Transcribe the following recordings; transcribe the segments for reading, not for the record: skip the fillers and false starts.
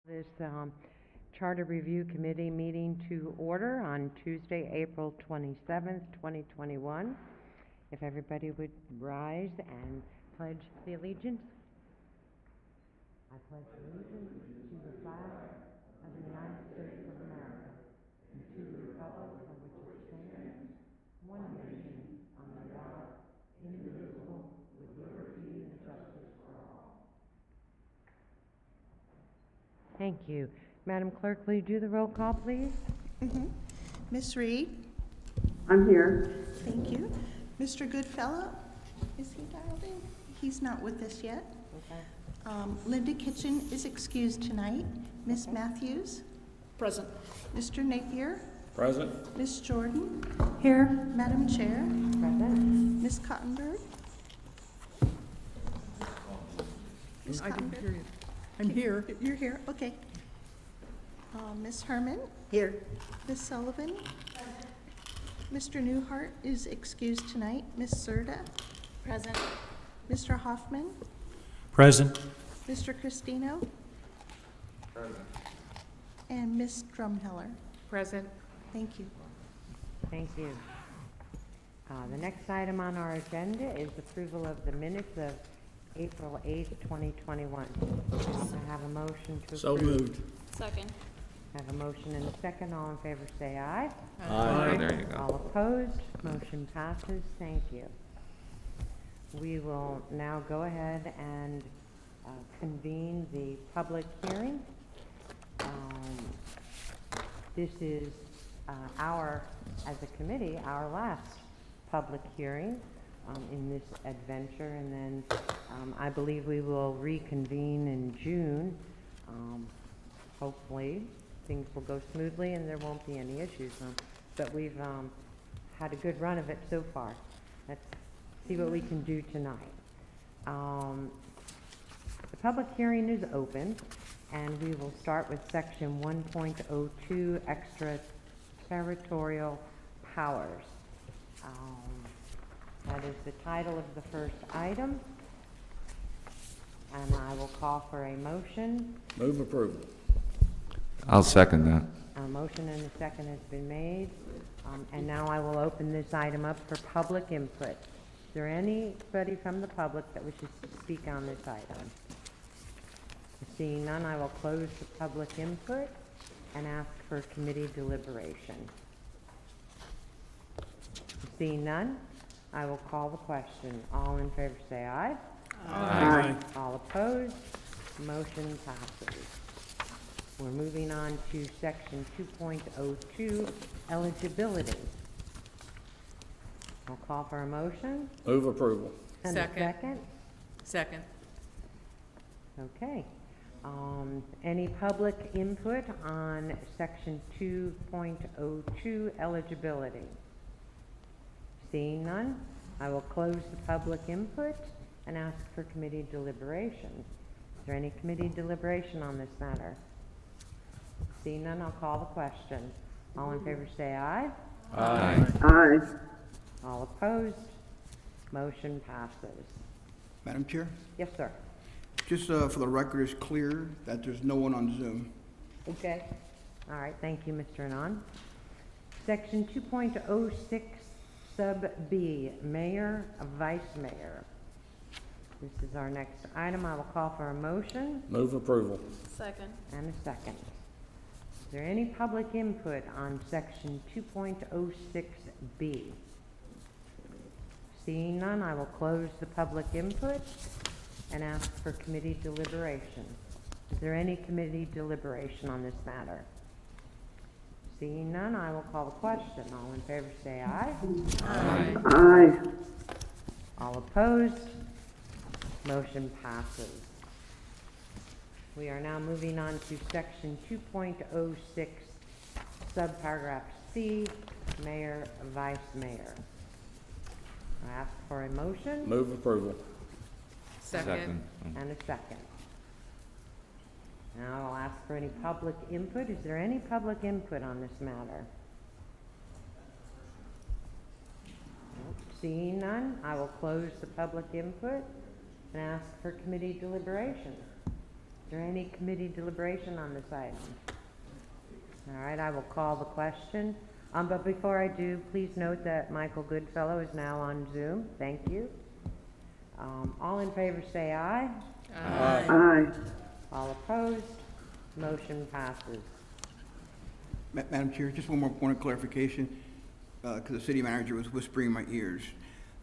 This Charter Review Committee meeting to order on Tuesday, April 27th, 2021. If everybody would rise and pledge the allegiance. I pledge allegiance to the flag of the United States of America and to the republic for which it stands, one nation, under God, indivisible, with liberty and justice for all. Thank you. Madam Clerk, will you do the roll call, please? Miss Reed? I'm here. Thank you. Mr. Goodfellow? Is he dialed in? He's not with us yet. Okay. Linda Kitchen is excused tonight. Miss Matthews? Present. Mr. Napier? Present. Miss Jordan? Here. Madam Chair? Present. Miss Cottonberg? Miss I didn't Cottonberg? hear you. I'm here. You're here, okay. Miss Herman? Here. Miss Sullivan? Mr. Newhart is excused tonight. Miss Serta? Present. Mr. Hoffman? Present. Mr. Christino? Present. And Miss Drumheller. Present. Thank you. Thank you. The next item on our agenda is approval of the minutes of April 8th, 2021. I have a motion to approve. So moved. Second. I have a motion and a second. All in favor say aye. Aye. There you All opposed, motion passes. Thank you. We will now go ahead and convene the public hearing. This is as a committee, our last public hearing in this adventure, and then I believe we will reconvene in June. Hopefully things will go smoothly and there won't be any issues. But we've had a good run of it so far. Let's see what we can do tonight. The public hearing is open, and we will start with section 1.02, extraterritorial powers. That is the title of the first item, and I will call for a motion. Move approval. I'll second that. A motion and a second has been made, and now I will open this item up for public input. Is there anybody from the public that wishes to speak on this item? Seeing none, I will close the public input and ask for committee deliberation. Seeing none, I will call the question. All in favor say aye. Aye. All opposed, motion passes. We're moving on to section 2.02, eligibility. I'll call for a motion. Move approval. And Second. a second. Second. Okay. Any public input on section 2.02, eligibility? Seeing none, I will close the public input and ask for committee deliberation. Is there any committee deliberation on this matter? Seeing none, I'll call the question. All in favor say aye. Aye. Aye. All opposed, motion passes. Madam Chair, Yes, sir. just for the record, it's clear that there's no one on Zoom. Okay. All right, thank you, Mr. Anon. Section 2.06, sub B, mayor, vice mayor. This is our next item. I will call for a motion Move approval. Second. and a second. Is there any public input on section 2.06B? Seeing none, I will close the public input and ask for committee deliberation. Is there any committee deliberation on this matter? Seeing none, I will call the question. All in favor say aye. Aye. Aye. All opposed, motion passes. We are now moving on to section 2.06, subparagraph C, mayor, vice mayor. I ask for a motion Move approval. Second. and a second. Now I'll ask for any public input. Is there any public input on this matter? Nope. Seeing none, I will close the public input and ask for committee deliberation. there any committee deliberation on this item? All right, I will call the question. But before I do, please note that Michael Goodfellow is now on Zoom. Thank you. All in favor say aye. Aye. All opposed? Motion passes. Madam Chair, just one more point of clarification, because the city manager was whispering in my ears.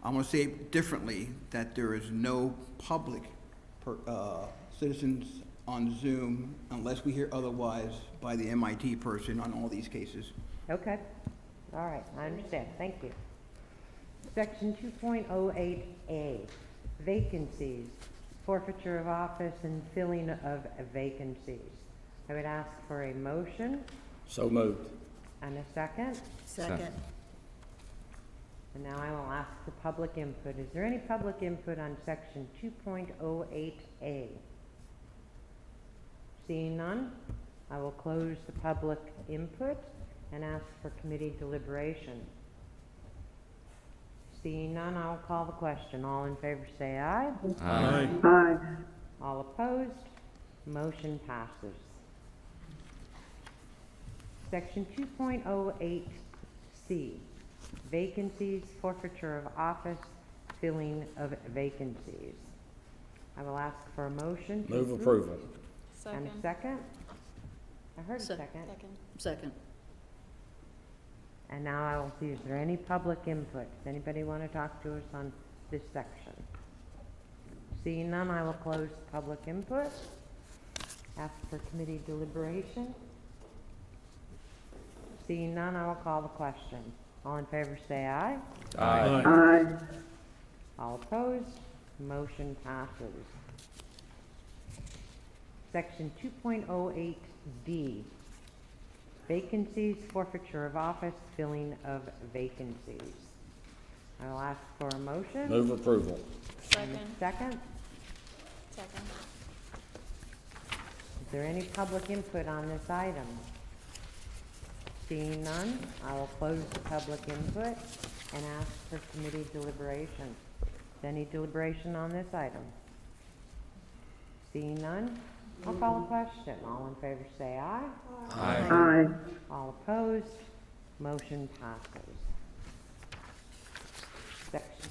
I want to say it differently, that there is no public citizens on Zoom unless we hear otherwise by the MIT person on all these cases. Okay. All right, I understand. Thank you. Section 2.08A, vacancies, forfeiture of office and filling of vacancies. I would ask for a motion So moved. and a second. Second. And now I will ask for public input. Is there any public input on section 2.08A? Seeing none, I will close the public input and ask for committee deliberation. Seeing none, I will call the question. All in favor say aye. Aye. Aye. All opposed? Motion passes. Section 2.08C, vacancies, forfeiture of office, filling of vacancies. I will ask for a motion. to Move approve. approval. And a second? I heard a second. Second. And now I will see, is there any public input? Does anybody want to talk to us on this section? Seeing none, I will close public input. Ask for committee deliberation. Seeing none, I will call the question. All in favor say aye. Aye. Aye. All opposed? Motion passes. Section 2.08D, vacancies, forfeiture of office, filling of vacancies. I will ask for a motion. Move approval. And a second. Second. Is there any public input on this item? Seeing none, I will close the public input and ask for committee deliberation. Is any deliberation on this item? Seeing none, I'll call the question. All in favor say aye. Aye. All opposed, motion passes. Section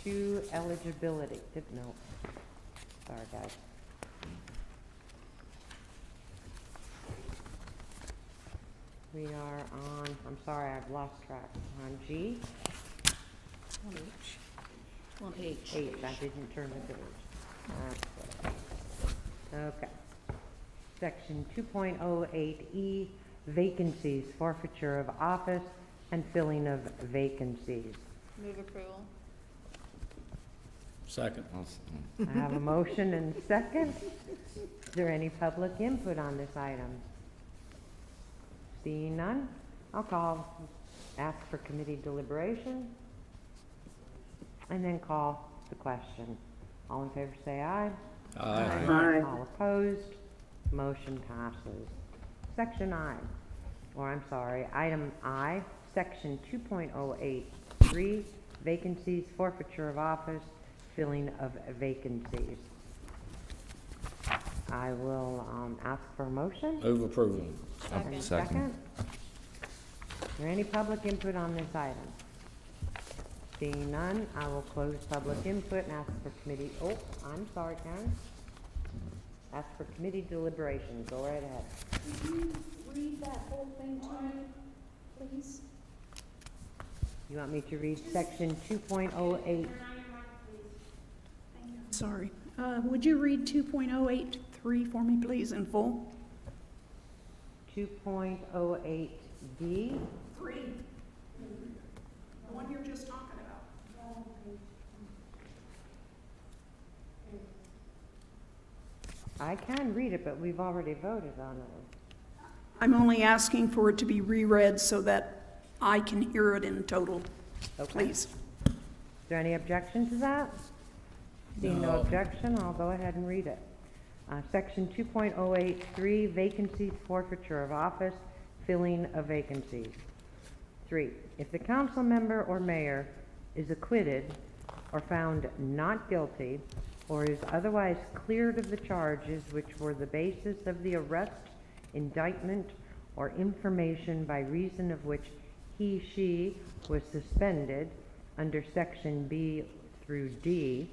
2.02, eligibility. No, sorry guys. We are on, I'm sorry, I've lost track. On G? One H. H, I didn't turn the page. Okay. Section 2.08E, vacancies, forfeiture of office, and filling of vacancies. Move approval. Second. I have a motion and a second. Is there any public input on this item? Seeing none, I'll ask for committee deliberation, and then call the question. All in favor say aye. Aye. Aye. All opposed, motion passes. Section I, item I, section 2.08.3, vacancies, forfeiture of office, filling of vacancies. I will ask for a motion. Move approval. And a Second. Is there any public input on this item? Seeing none, I will close public input and ask for committee, I'm sorry, Karen. Ask for committee deliberation. Go right ahead. Could you read that whole thing to me, please? You want me to read section 2.08? Sorry. Would you read 2.083 for me, please, in full? 2.08D? 3. The one you're just talking about. I can read it, but we've already voted on it. I'm only asking for it to be reread so that I can hear it in total, Okay. please. Is there any objection to that? Seeing no objection, I'll go ahead and read it. Section 2.083, vacancies, forfeiture of office, filling of vacancies. 3, if the council member or mayor is acquitted or found not guilty or is otherwise cleared of the charges which were the basis of the arrest, indictment, or information by reason of which he/she was suspended under Section B through D,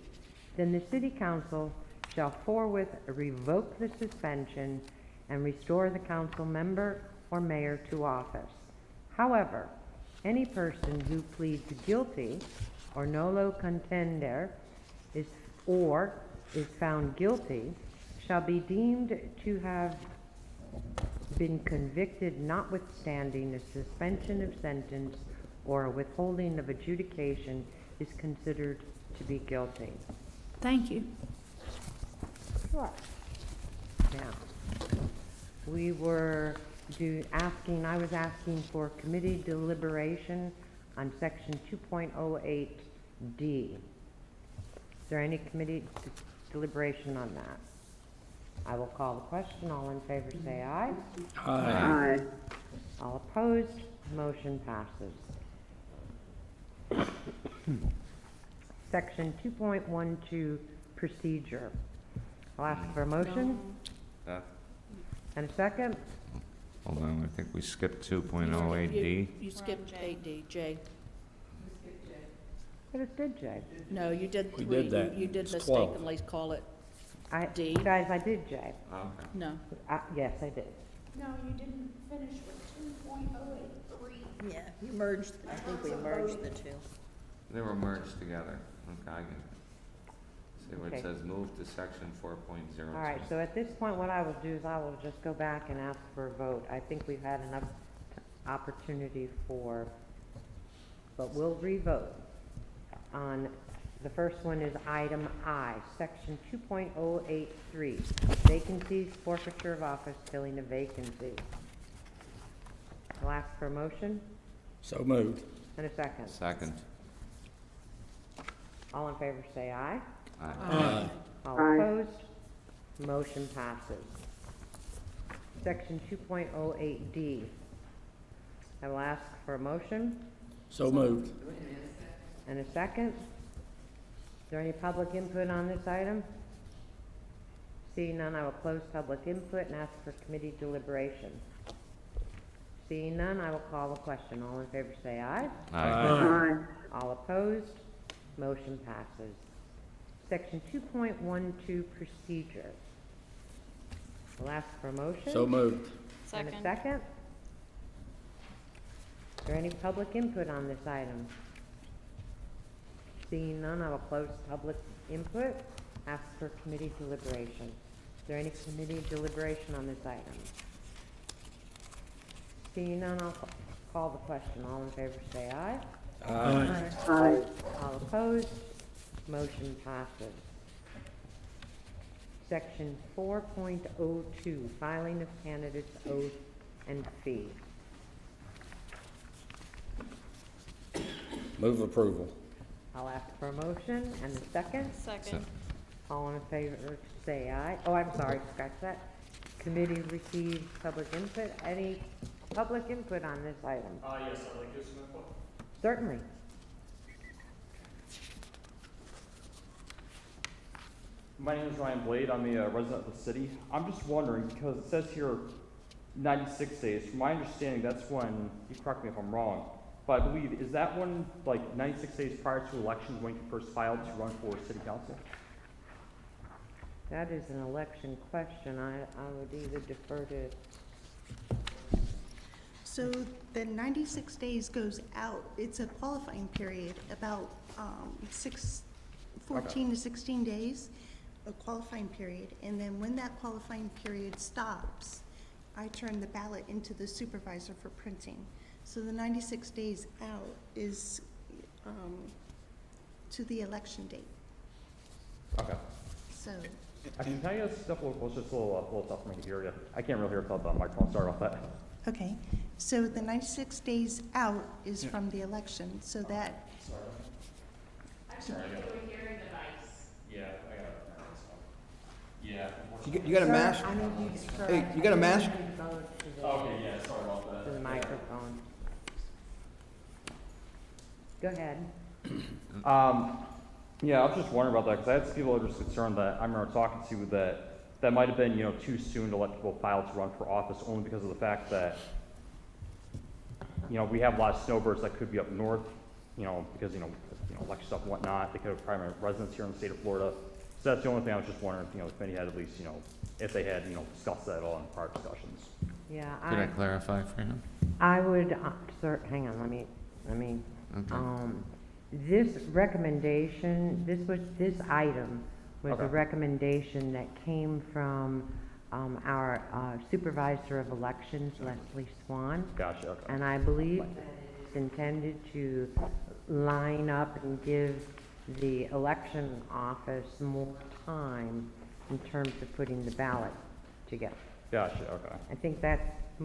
then the City Council shall forthwith revoke the suspension and restore the council member or mayor to office. However, any person who pleads guilty or nolo contendere is found guilty shall be deemed to have been convicted notwithstanding a suspension of sentence or a withholding of adjudication is considered to be guilty. Thank you. Sure. Now, we were I was asking for committee deliberation on section 2.08D. Is there any committee deliberation on that? I will call the question. All in favor say aye. Aye. All opposed, motion passes. Section 2.12, procedure. I'll ask for a motion Beth? and a second. Hold on, I think we skipped 2.08D. You skipped 8D, J. I just did, Jay. No, you did We 3. did that. You did It's 12. mistakenly call it, D. Guys, I did, Jay. Okay. no. Yes, I did. No, you didn't finish with 2.083. Yeah, you merged, I think we merged the two. They were merged together. Okay, I get it. See where Okay. it says move to section 4.02. All right, so at this point, what I will do is I will just go back and ask for a vote. I think we've had enough opportunity but we'll re-vote. On, the first one is item I, section 2.083, vacancies, forfeiture of office, filling a vacancy. I'll ask for a motion So moved. and a second. Second. All in favor say aye. Aye. Aye. All opposed, motion passes. Section 2.08D. I will ask for a motion So moved. and a second. Is there any public input on this item? Seeing none, I will close public input and ask for committee deliberation. Seeing none, I will call the question. All in favor say aye. Aye. All opposed, motion passes. Section 2.12, procedure. I'll ask for a motion. So moved. And a Second. second? Is there any public input on this item? Seeing none, I will close public input, ask for committee deliberation. Is there any committee deliberation on this item? Seeing none, I'll call the question. All in favor say aye. Aye. All opposed, motion passes. Section 4.02, filing of candidates' oath and fee. Move approval. I'll ask for a motion and a second. Second. All in favor say aye. Oh, I'm sorry, scratch that. Committee received public input. Any public input on this item? Yes, I'd like to give some input. Certainly. My name is Ryan Blade. I'm a resident of the city. I'm just wondering, because it says here 96 days. From my understanding, that's when, you correct me if I'm wrong, but I believe, is that when, like, 96 days prior to elections when you first filed to run for city council? That is an election question. I would either defer to, So the 96 days goes out. It's a qualifying period, about 14 to 16 days, a qualifying period. And then when that qualifying period stops, I turn the ballot into the supervisor for printing. So the 96 days out is to the election date. Okay. So, Actually, can I just step a little closer? It's a little tough for me to hear you. I can't really hear without the microphone. Sorry about that. okay. So the 96 days out is from the election, so that, Yeah, I got it. Yeah. You got a mask? I need you to defer. Hey, you got a mask? Okay, yeah, sorry about that. To the Yeah, I was just wondering about that, because I had some people that were just concerned that, I remember talking to, that might have been, too soon to let people file to run for office, only because of the fact that, we have a lot of snowbirds that could be up north, because, election stuff and whatnot, they could have primary residence here in the state of Florida. So that's the only thing I was just wondering, if the committee had at least, if they had, discussed that at all in prior discussions. Yeah, Could I clarify for him? I would, sir, hang on, let me, Okay. this recommendation, this item was a Okay. recommendation that came from, our supervisor of elections, Leslie Swan. Gotcha, okay. And I believe that it's intended to line up and give the election office more time in terms of putting the ballot together. Gotcha, okay. I think that's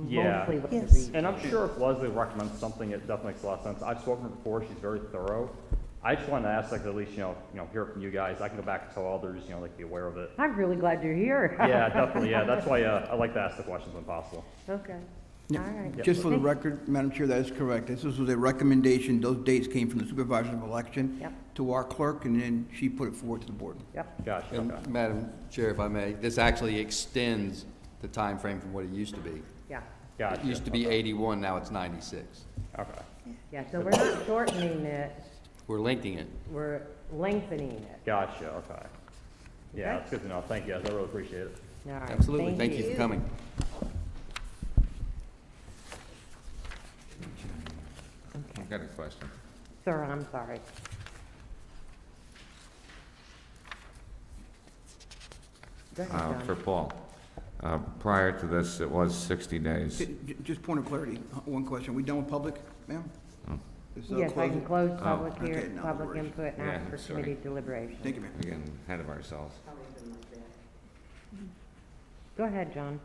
Yeah. mostly what the Yes. reason And I'm is. sure if Leslie recommends something, it definitely makes a lot of sense. I've spoken to her before, she's very thorough. I just wanted to ask, at least, hear it from you guys. I can go back and tell others, they can be aware of it. I'm really glad you're here. Yeah, definitely, yeah. That's why, I like to ask the questions when possible. Okay, Yeah, all right. Just for the Thank- record, Madam Chair, that is correct. This was a recommendation, those dates came from the supervisor of election Yep. to our clerk, and then she put it forward to the board. Yep, Gotcha, And okay. Madam Chair, if I may, this actually extends the time frame from what it used to be. yeah, Gotcha. It used to be okay. 81, now it's 96. Okay. yeah, so we're not shortening it, We're linking it. we're lengthening it. Gotcha, okay. Yeah, Okay. that's good to know. Thank you, guys. I really appreciate it. All right, Absolutely. Thank you for coming. I've got a question. Sir, I'm sorry. Go ahead, John. For Paul. Prior to this, it was 60 days. Just point of clarity, one question. We done with public, ma'am? Oh. Is, Yes, I can closing? close public okay, here, no public worries. input, and Yeah, ask for sorry. committee deliberation. Thank you, ma'am. We're getting ahead of ourselves. Go ahead, John.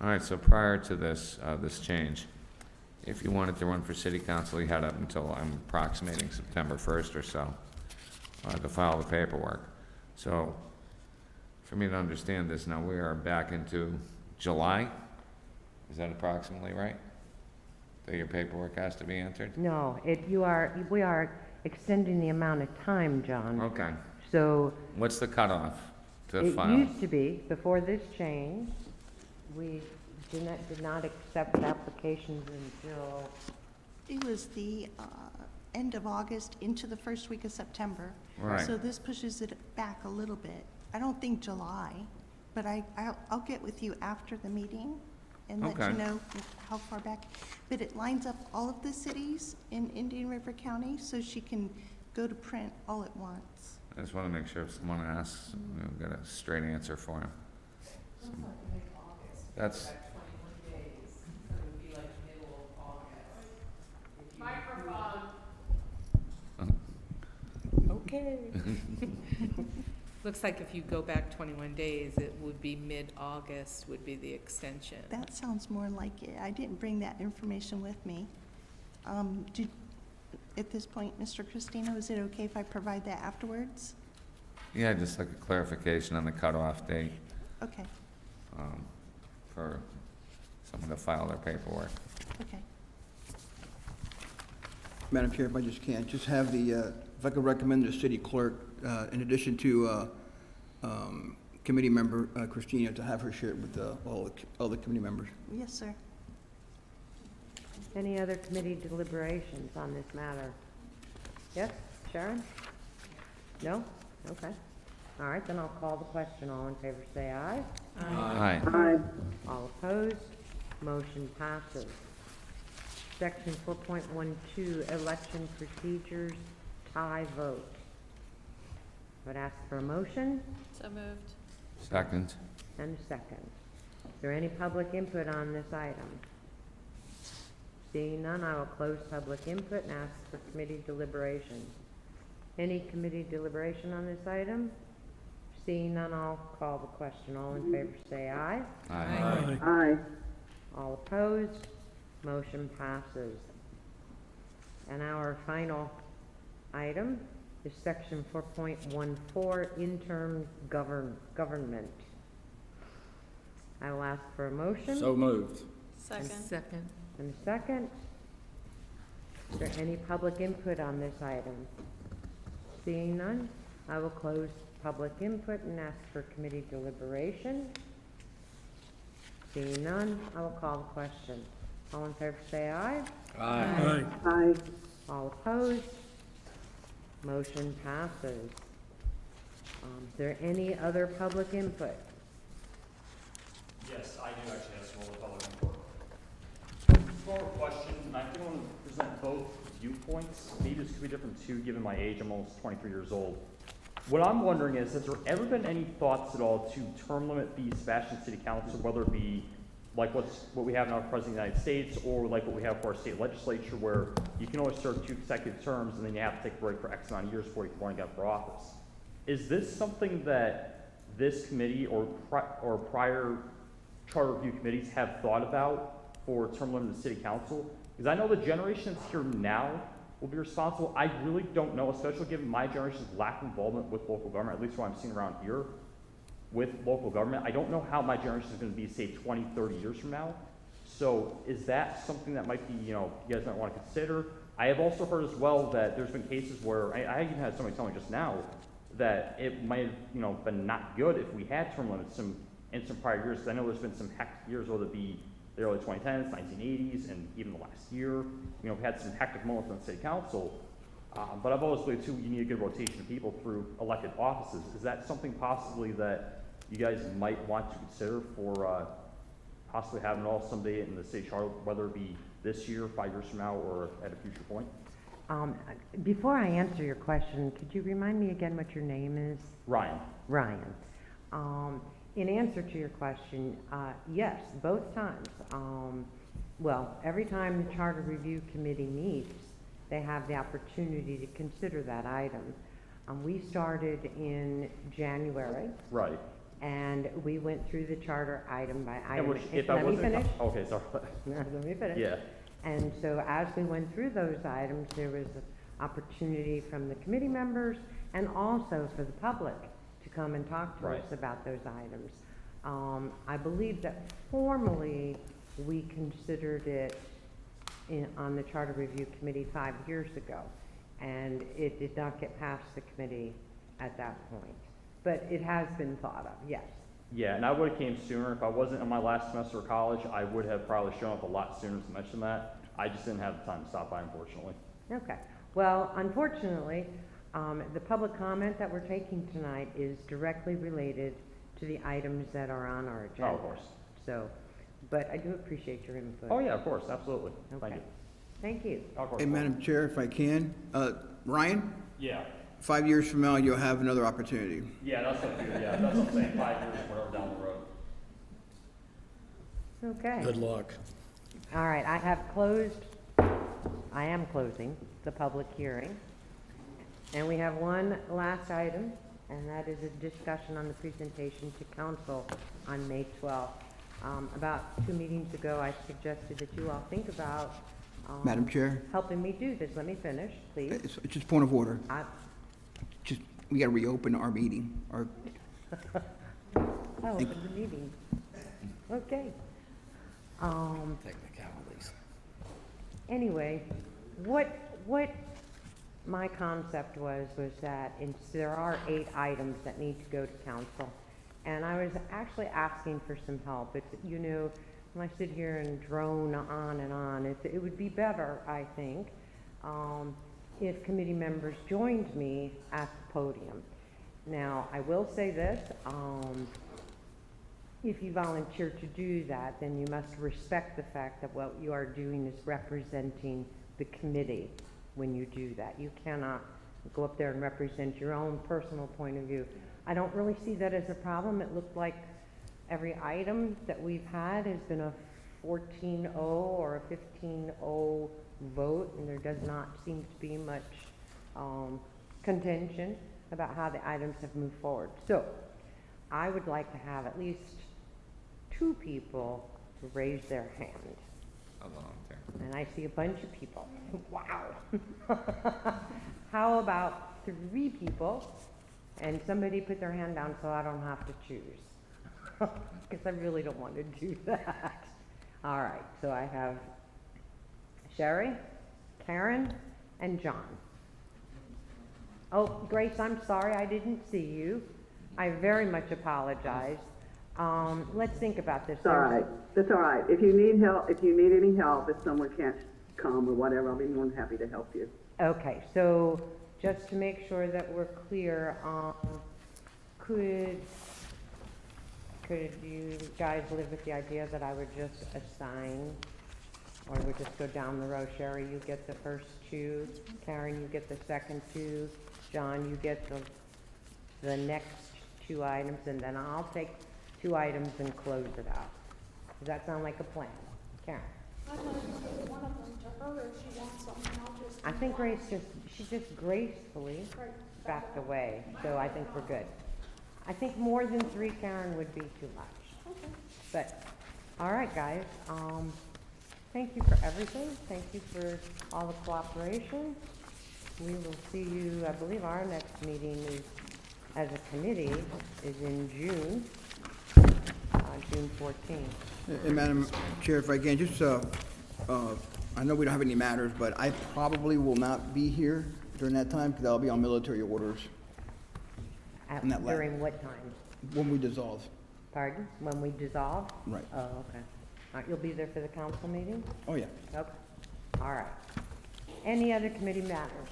All right, so prior to this, this change, if you wanted to run for city council, you had up until, I'm approximating September 1st or so, to file the paperwork. So, for me to understand this, now we are back into July? Is that approximately right? That your paperwork has to be entered? No, we are extending the amount of time, John. Okay. So What's the cutoff to it file? used to be, before this change, we did not accept applications until, It was the end of August into the first week of September. Right. So this pushes it back a little bit. I don't think July, but I'll get with you after the meeting and let Okay. you know how far back. But it lines up all of the cities in Indian River County, so she can go to print all at once. I just want to make sure if someone asks, we've got a straight answer for him. That's, Okay. Looks like if you go back 21 days, it would be mid-August would be the extension. That sounds more like it. I didn't bring that information with me. At this point, Mr. Christino, is it okay if I provide that afterwards? yeah, just like a clarification on the cutoff date, Okay, for someone to file their paperwork. okay. Madam Chair, if I just can, just have the, if I could recommend the city clerk, in addition to committee member Christina, to have her share it with all the committee members. Yes, sir. any other committee deliberations on this matter? Yes, Sharon? No? Okay. All right, then I'll call the question. All in favor, say aye. Aye. All opposed? Motion passes. Section 4.12, election procedures, tie vote. Would ask for a motion So moved. Second. and a second. Is there any public input on this item? Seeing none, I will close public input and ask for committee deliberation. Any committee deliberation on this item? Seeing none, I'll call the question. All in favor, say aye. Aye. All opposed? Motion passes. And our final item is section 4.14, interim government. I will ask for a motion So moved. Second. Second. and a second. Is there any public input on this item? Seeing none, I will close public input and ask for committee deliberation. Seeing none, I will call the question. All in favor say aye. Aye. Aye. All opposed? Motion passes. Is there any other public input? Yes, I do actually have some other public input. Small question, and I think I want to present both viewpoints. Maybe this could be different too, given my age. I'm almost 23 years old. What I'm wondering is, has there ever been any thoughts at all to term limit the Sebastian City Council, whether it be like what we have now, President of the United States, or like what we have for our state legislature, where you can only serve 2 consecutive terms and then you have to take a break for X amount of years before you can run again for office? Is this something that this committee or prior charter review committees have thought about for term limit of the city council? Because I know the generation that's here now will be responsible. I really don't know, especially given my generation's lack of involvement with local government, at least what I'm seeing around here with local government. I don't know how my generation is going to be, say, 20, 30 years from now. So is that something that might be, you guys might want to consider? I have also heard as well that there's been cases where, I even had somebody tell me just now, that it might have, been not good if we had term limits in some prior years. Because I know there's been some hectic years, whether it be the early 2010s, 1980s, and even the last year. We've had some hectic moments on the city council. But I've always believed too, you need a good rotation of people through elected offices. Is that something possibly that you guys might want to consider for possibly having it all someday in the state charter, whether it be this year, 5 years from now, or at a future point? Before I answer your question, could you remind me again what your name is? Ryan. Ryan. In answer to your question, yes, both times. Well, every time the Charter Review Committee meets, they have the opportunity to consider that item. We started in January. Right. And we went through the charter item by And item. which, if I Let me wasn't, finish. okay, sorry. Let me finish. Yeah. And so as we went through those items, there was an opportunity from the committee members and also for the public to come and talk to Right. us about those items. I believe that formally we considered it on the Charter Review Committee 5 years ago, and it did not get past the committee at that point. But it has been thought of, yes. Yeah, and I would have came sooner. If I wasn't in my last semester of college, I would have probably shown up a lot sooner to mention that. I just didn't have the time to stop by, unfortunately. Okay. Well, unfortunately, the public comment that we're taking tonight is directly related to the items that are on our agenda. Oh, of course. So, but I do appreciate your input. Oh, yeah, of course, absolutely. Thank Okay. you. Thank you. Of course. Hey, Madam Chair, if I can, Ryan, Yeah. 5 years from now, you'll have another opportunity. Yeah, that's what I'm saying, 5 years, whatever, down the road. Okay. Good luck. All right, I am closing the public hearing. And we have one last item, and that is a discussion on the presentation to council on May 12th. About 2 meetings ago, I suggested that you all think about Madam Chair, helping me do this. Let me finish, please. it's just point of order. I- Just, we gotta reopen our meeting, or, Oh, open the meeting. Okay. Technicalities. Anyway, what my concept was that there are 8 items that need to go to council. And I was actually asking for some help. When I sit here and drone on and on, it would be better, I think, if committee members joined me at the podium. Now, I will say this, if you volunteer to do that, then you must respect the fact that what you are doing is representing the committee when you do that. You cannot go up there and represent your own personal point of view. I don't really see that as a problem. It looked like every item that we've had has been a 14-0 or a 15-0 vote, and there does not seem to be much contention about how the items have moved forward. So I would like to have at least 2 people raise their hand. I'll volunteer. And I see a bunch of people. Wow. How about 3 people? And somebody put their hand down so I don't have to choose. Because I really don't want to do that. All right, so I have Sherry, Karen, and John. Oh, Grace, I'm sorry, I didn't see you. I very much apologize. Let's think about this. It's all right. That's all right. If you need help, if you need any help, if someone can't come or whatever, I'll be more than happy to help you. Okay, so just to make sure that we're clear, could you guys live with the idea that I would just assign, or would just go down the row? Sherry, you get the first two, Karen, you get the second two, John, you get the next two items, and then I'll take 2 items and close it out. Does that sound like a plan? Karen? I'd like to give one of them to her if she wants something, I'll just. I think Grace she just gracefully backed away, so I think we're good. I think more than 3, Karen, would be too much. Okay. But, all right, guys, thank you for everything. Thank you for all the cooperation. We will see you, I believe our next meeting is, as a committee, is in June, June 14th. And Madam Chair, if I can, just, I know we don't have any matters, but I probably will not be here during that time because I'll be on military orders And that During what time? when we dissolve. Pardon? When we dissolve? Right. Oh, okay. All right, you'll be there for the council meeting? Oh, yeah. Okay, all right. Any other committee matters?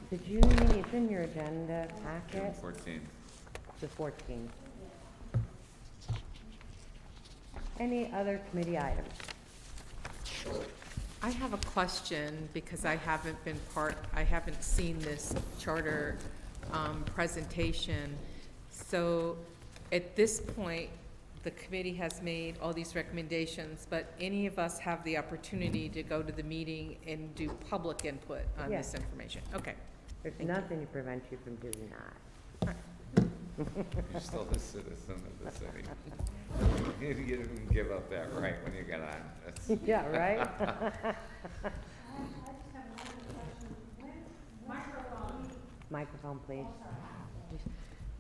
Did you need, it's in your agenda June packet, 14th. the 14th. Any other committee items? I have a question because I haven't seen this charter presentation. So at this point, the committee has made all these recommendations, but any of us have the opportunity to go to the meeting and do public input on this Yes. information? Okay. There's nothing to prevent you from doing that. You're still a citizen of the city. You didn't give up that right when you got on. That's- Yeah, right? Microphone, please.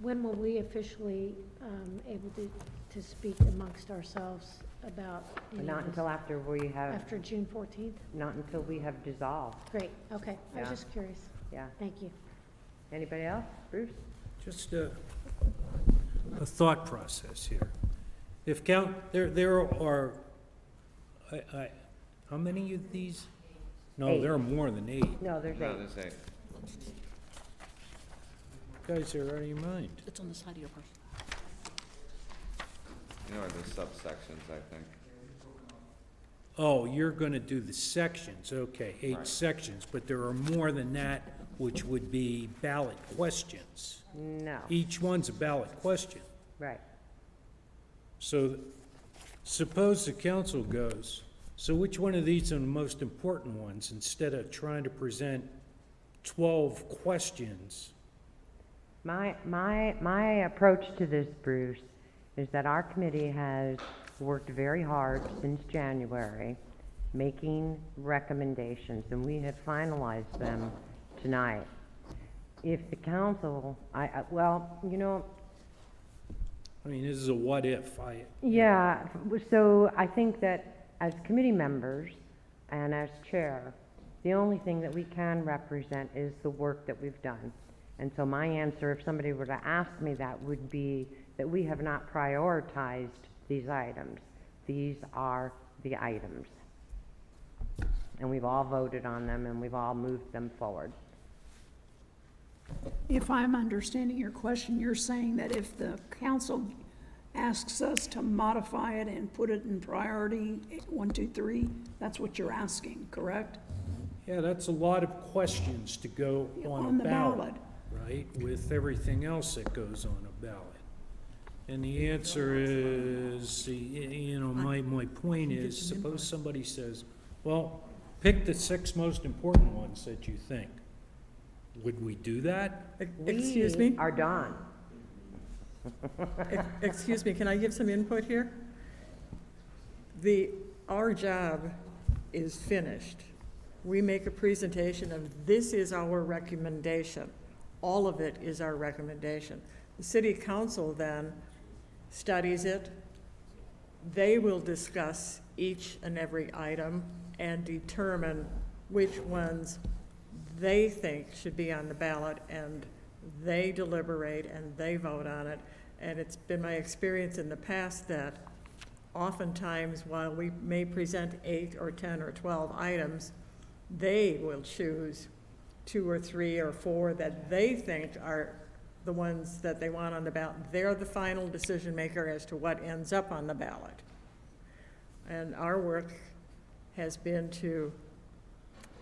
When will we officially, able to speak amongst ourselves about? any Not of this? until after we have, After June 14th? not until we have dissolved, Great, okay, I was Yeah. just curious. yeah. Thank you. Anybody else? Bruce? Just a thought process here. If there are, how many of these? No, 8. there are more than 8. No, there's 8. No, there's 8. Guys are out of your mind. It's on the side of your person. You know, there's subsections, I think. Oh, you're gonna do the sections, okay, 8 Right. sections, but there are more than that, which would be ballot questions. No, Each one's a ballot question. right. So suppose the council goes, so which one of these are the most important ones, instead of trying to present 12 questions? My approach to this, Bruce, is that our committee has worked very hard since January, making recommendations, and we have finalized them tonight. If the council, well, you know, I mean, this is a what if, yeah, so I think that as committee members and as chair, the only thing that we can represent is the work that we've done. And so my answer, if somebody were to ask me that, would be that we have not prioritized these items. These are the items. And we've all voted on them and we've all moved them forward. If I'm understanding your question, you're saying that if the council asks us to modify it and put it in priority 1, 2, 3, that's what you're asking, correct? Yeah, that's a lot of questions to go on On a the ballot, ballot. right, with everything else that goes on a ballot. And the answer is, my point is, suppose somebody says, well, pick the 6 most important ones that you think. Would we do that? Excuse We me? are done. Excuse me, can I give some input here? Our job is finished. We make a presentation of this is our recommendation. All of it is our recommendation. The city council then studies it. They will discuss each and every item and determine which ones they think should be on the ballot, and they deliberate and they vote on it. And it's been my experience in the past that oftentimes, while we may present 8 or 10 or 12 items, they will choose 2 or 3 or 4 that they think are the ones that they want on the ballot. They're the final decision maker as to what ends up on the ballot. And our work has been to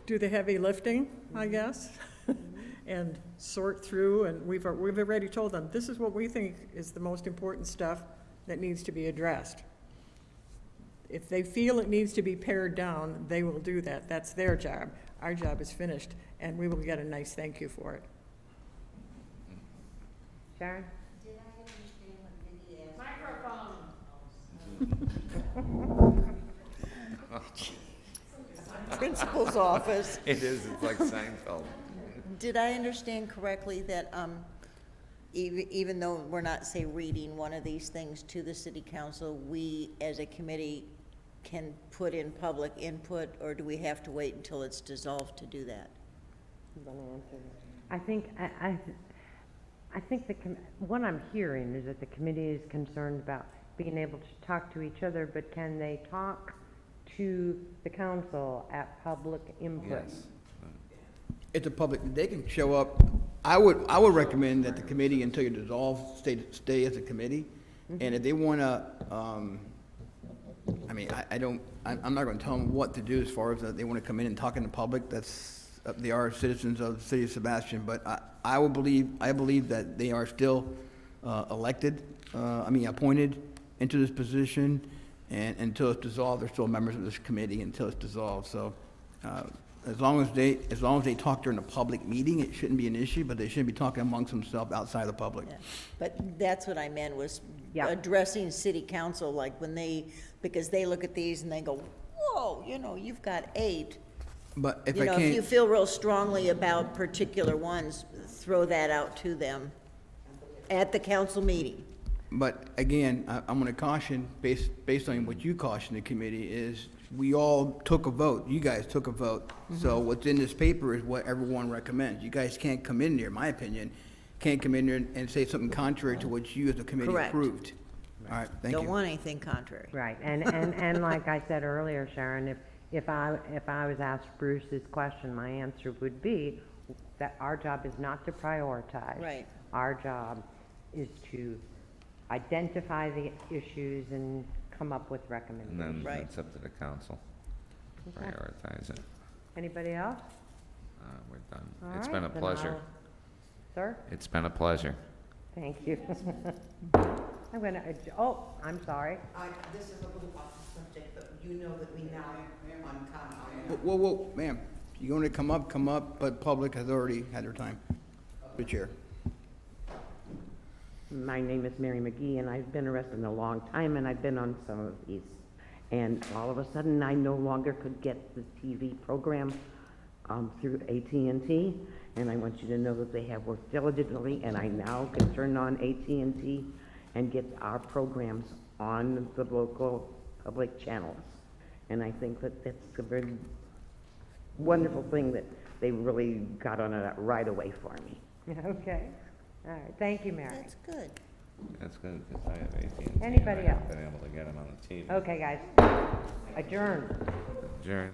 do the heavy lifting, I guess, and sort through, and we've already told them, this is what we think is the most important stuff that needs to be addressed. If they feel it needs to be pared down, they will do that. That's their job. Our job is finished, and we will get a nice thank you for it. Sharon? Principal's office. It is, it's like Seinfeld. Did I understand correctly that even though we're not, say, reading one of these things to the city council, we as a committee can put in public input, or do we have to wait until it's dissolved to do that? I think, I think what I'm hearing is that the committee is concerned about being able to talk to each other, but can they talk to the council at public input? Yes. It's a public, they can show up. I would recommend that the committee, until you dissolve, stay as a committee. And if they wanna, I mean, I'm not gonna tell them what to do as far as they wanna come in and talk in the public. They are citizens of the city of Sebastian, but I believe that they are still elected, appointed into this position, and until it's dissolved, they're still members of this committee until it's dissolved. So as long as they talk during a public meeting, it shouldn't be an issue, but they shouldn't be talking amongst themselves outside the public. Yeah. But that's what I meant, was Yeah. addressing city council, like when because they look at these and they go, whoa, you've got 8. But if If you feel real strongly about particular ones, throw that out to them at the council meeting. But again, I'm gonna caution, based on what you cautioned the committee, is we all took a vote. You guys took a vote. So what's in this paper is what everyone recommends. You guys can't come in there, in my opinion, can't come in there and say something contrary to what you as a committee Correct. approved. All right, thank you. Don't want anything contrary. Right, and like I said earlier, Sharon, if I was asked Bruce's question, my answer would be that our job is not to prioritize. Right. Our job is to identify the issues and come up with And recommendations. then Right. it's up to the council. Okay. Prioritize it. Anybody else? We're done. All It's right, been a then pleasure. Sir? It's been a pleasure. Thank you. I'm gonna, I'm sorry. This is a little off the subject, but you know that we now on Council. Whoa, ma'am, you want to come up, but public has already had their time. The chair. My name is Mary McGee, and I've been arrested a long time, and I've been on some of these. And all of a sudden, I no longer could get the TV program through AT&T, and I want you to know that they have worked diligently, and I now can turn on AT&T and get our programs on the local public channels. And I think that that's a very wonderful thing that they really got on it right away for me. Okay, all right, thank you, Mary. That's good. That's good, because I have AT&T. Anybody and I haven't else? been able to get them on the TV. Okay, guys, adjourned. Adjourn.